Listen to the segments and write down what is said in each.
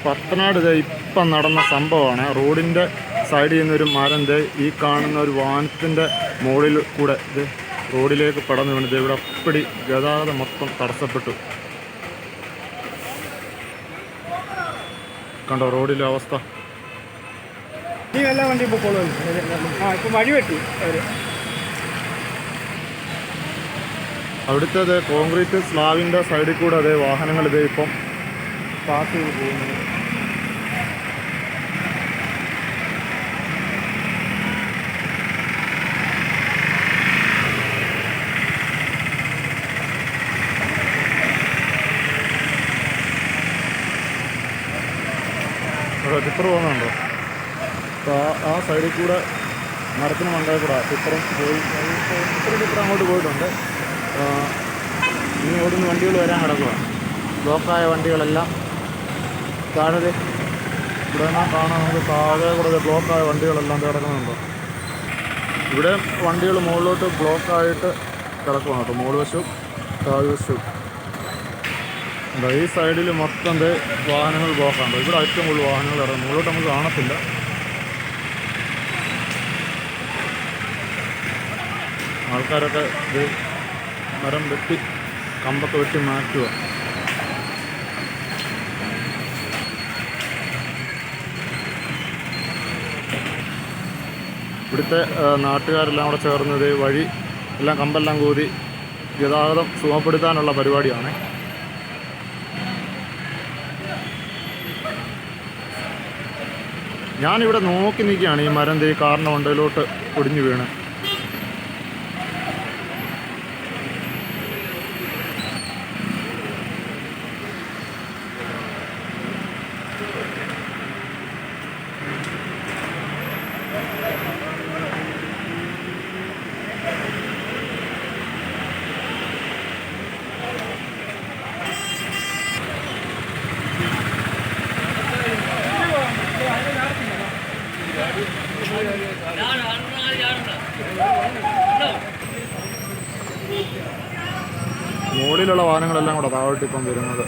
പത്തനാട് ഇപ്പം നടന്ന സംഭവമാണ്. റോഡിൻ്റെ സൈഡിൽ നിന്നൊരു മരം ഈ കാണുന്ന ഒരു വാഹനത്തിൻ്റെ മുകളിൽ കൂടെ റോഡിലേക്ക് പടന്നു വീണത്. ഇവിടെ അപ്പടി ഗതാഗതം മൊത്തം തടസ്സപ്പെട്ടു. കണ്ടോ റോഡിലെ അവസ്ഥ? ഈ എല്ലാ വണ്ടി പോയിക്കോളൂ. ഇപ്പം വഴി വെട്ടി അവിടുത്തെ കോൺക്രീറ്റ് സ്ലാബിൻ്റെ സൈഡിൽ കൂടെ വാഹനങ്ങൾ ഇപ്പം പാസ് ചെയ്ത് പോകുന്നു. ടിപ്പർ പോകുന്നുണ്ടോ? ആ സൈഡിൽ കൂടെ മരത്തിന് മണ്ടയിൽ കൂടെ ടിപ്പറും പോയി. ടിപ്പർ അങ്ങോട്ട് പോയിട്ടുണ്ട്. ഇനി ഓടുന്ന വണ്ടികൾ വരാൻ കിടക്കുക. ബ്ലോക്കായ വണ്ടികളെല്ലാം താഴെ ഇവിടെ കാണാൻ നമുക്ക് താഴെ കൂടെ ബ്ലോക്കായ വണ്ടികളെല്ലാം കിടക്കുന്നുണ്ടോ? ഇവിടെ വണ്ടികൾ മുകളിലോട്ട് ബ്ലോക്കായിട്ട് കിടക്കുകയാണ് കേട്ടോ. മുകൾ വശവും താഴ് വശവും. ഈ സൈഡിൽ മൊത്തം വാഹനങ്ങൾ ബ്ലോക്കാണ്. ഇവിടെ ഏറ്റവും കൂടുതൽ വാഹനങ്ങൾ ഇറങ്ങും. മുകളിലോട്ട് നമുക്ക് കാണത്തില്ല. ആൾക്കാരൊക്കെ മരം വെട്ടി കമ്പൊക്കെ വെട്ടി മാറ്റുക. ഇവിടുത്തെ നാട്ടുകാരെല്ലാം കൂടെ ചേർന്നത് വഴി എല്ലാം കമ്പെല്ലാം കൂതി ഗതാഗതം സുഖപ്പെടുത്താനുള്ള പരിപാടിയാണ്. ഞാനിവിടെ നോക്കി നിൽക്കുകയാണ്. ഈ മരം കാറിൻ്റെ മണ്ടയിലോട്ട് ഒടിഞ്ഞു വീണ്. മുകളിലുള്ള വാഹനങ്ങളെല്ലാം കൂടെ താഴോട്ട് ഇപ്പം വരുന്നത്.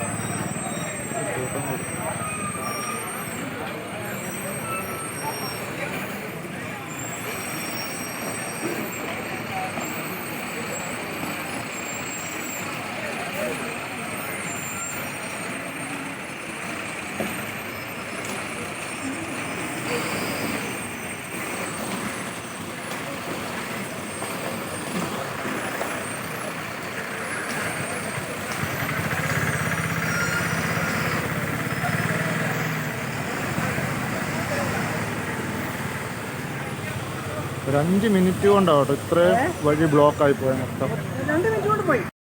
ഒരു 5 മിനിറ്റ് കൊണ്ടാവട്ടെ ഇത്രയും വഴി ബ്ലോക്കായി പോയ മൊത്തം. 2 മിനിറ്റ് കൊണ്ട് പോയി.